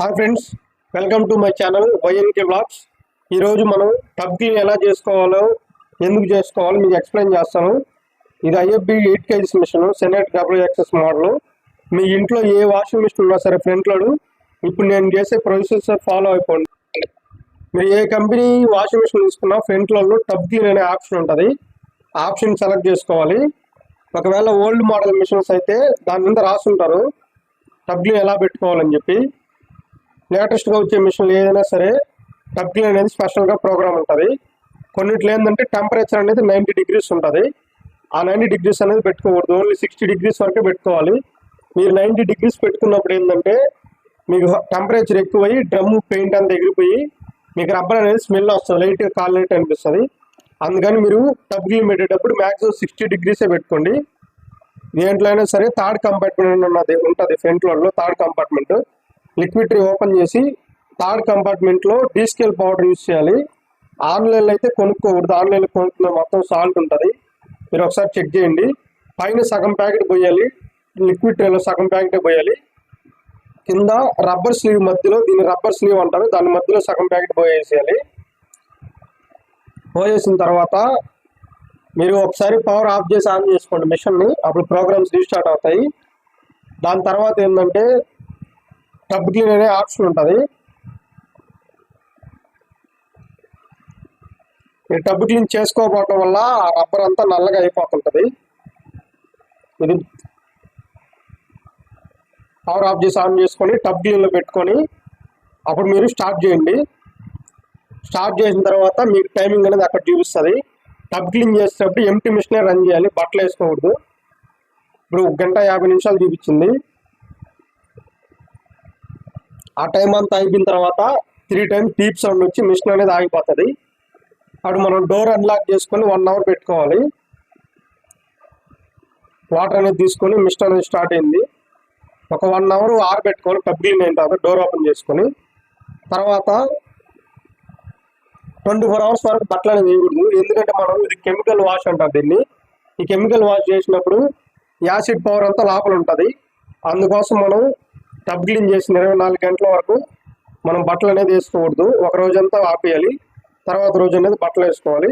Hi friends, welcome to my channel YNK blogs. ఈరోజు మనం tub clean ఎలా చేసుకోవాలో ఎందుకు చేసుకోవాలో మీకు ఎక్స్ప్లెయిన్ చేస్తాను. ఇది ఐఎఫ్బి 8 kg మిషన్, సెనెట్ WXS మోడల్. మీ ఇంట్లో ఏ వాషింగ్ మిషన్ ఉన్నా సరే ఫ్రంట్ లోడ్ ఇప్పుడు నేను చేసే ప్రొసెస్ ఫాలో అయిపోండి. మీరు ఏ కంపెనీ వాషింగ్ మిషన్ తీసుకున్నా ఫ్రంట్ లోడ్లో టబ్ క్లీన్ అనే ఆప్షన్ ఉంటుంది. ఆప్షన్ సెలెక్ట్ చేసుకోవాలి. ఒకవేళ ఓల్డ్ మోడల్ మిషన్స్ అయితే దాని మీద రాసుంటారు టబ్ క్లీన్ ఎలా పెట్టుకోవాలని చెప్పి. లేటెస్ట్గా వచ్చే మిషన్లు ఏదైనా సరే టబ్ క్లీన్ అనేది స్పెషల్గా ప్రోగ్రామ్ ఉంటుంది. కొన్నిట్లో ఏంటంటే టెంపరేచర్ అనేది 90 degrees ఉంటుంది. ఆ 90 degrees అనేది పెట్టుకోకూడదు, ఓన్లీ 60 degrees వరకే పెట్టుకోవాలి. మీరు 90 degrees పెట్టుకున్నప్పుడు ఏంటంటే మీకు టెంపరేచర్ ఎక్కువై డ్రమ్ పెయింట్ అంతా ఎగిరిపోయి మీకు రబ్బర్ అనేది స్మెల్ వస్తుంది, లైట్గా కాలినట్టు అనిపిస్తుంది. అందుకని మీరు టబ్ క్లీన్ పెట్టేటప్పుడు మ్యాక్సిమం 60 degrees పెట్టుకోండి. దేంట్లో అయినా సరే థర్డ్ కంపార్ట్మెంట్ ఉన్నది ఉంటుంది ఫ్రంట్ లోడ్లో. Third compartment liquid tree open చేసి థర్డ్ కంపార్ట్మెంట్లో డీస్కేల్ పౌడర్ యూజ్ చేయాలి. ఆన్లైన్లో అయితే కొనుక్కోకూడదు, ఆన్లైన్లో కొనుక్కున్న మొత్తం సాల్ట్ ఉంటుంది. మీరు ఒకసారి చెక్ చేయండి. పైన సగం ప్యాకెట్ పోయాలి, లిక్విడ్ ట్రేలో సగం ప్యాకెటే పోయాలి. కింద రబ్బర్ స్లీవ్ మధ్యలో, దీన్ని రబ్బర్ స్లీవ్ అంటారు, దాని మధ్యలో సగం ప్యాకెట్ పోయేసేయాలి. పోయేసిన తర్వాత మీరు ఒకసారి పవర్ ఆఫ్ చేసి ఆన్ చేసుకోండి మిషన్ని, అప్పుడు ప్రోగ్రామ్స్ రీస్టార్ట్ అవుతాయి. దాని తర్వాత ఏంటంటే టబ్ క్లీన్ అనే ఆప్షన్ ఉంటుంది. ఈ టబ్ క్లీన్ చేసుకోకపోవడం వల్ల ఆ రబ్బర్ అంతా నల్లగా అయిపోతుంటుంది. ఇది పవర్ ఆఫ్ చేసి ఆన్ చేసుకొని టబ్ క్లీన్లో పెట్టుకొని అప్పుడు మీరు స్టార్ట్ చేయండి. స్టార్ట్ చేసిన తర్వాత మీకు టైమింగ్ అనేది అక్కడ చూపిస్తుంది. టబ్ క్లీన్ చేసేటప్పుడు ఎంటీ మిషనే రన్ చేయాలి, బట్టలు వేసుకోకూడదు. ఇప్పుడు 1 గంట 50 నిమిషాలు చూపించింది. ఆ టైం అంతా అయిపోయిన తర్వాత 3 times పీప్ సౌండ్ వచ్చి మిషన్ అనేది ఆగిపోతుంది. అప్పుడు మనం డోర్ అన్లాక్ చేసుకొని 1 hour పెట్టుకోవాలి. వాటర్ అనేది తీసుకొని మిషన్ అనేది స్టార్ట్ అయింది. ఒక 1 hour ఆరబెట్టుకోవాలి. టబ్ క్లీన్ అయిన తర్వాత డోర్ ఓపెన్ చేసుకొని తర్వాత 24 hours వరకు బట్టలు అనేది వేయకూడదు. ఎందుకంటే మనం ఇది కెమికల్ వాష్ అంటారు దీన్ని. ఈ కెమికల్ వాష్ చేసినప్పుడు యాసిడ్ పవర్ అంతా లోపల ఉంటుంది. అందుకోసం మనం టబ్ క్లీన్ చేసిన 24 గంటల వరకు మనం బట్టలు అనేది వేసుకోకూడదు. ఒక రోజంతా ఆపేయాలి, తర్వాత రోజు అనేది బట్టలు వేసుకోవాలి.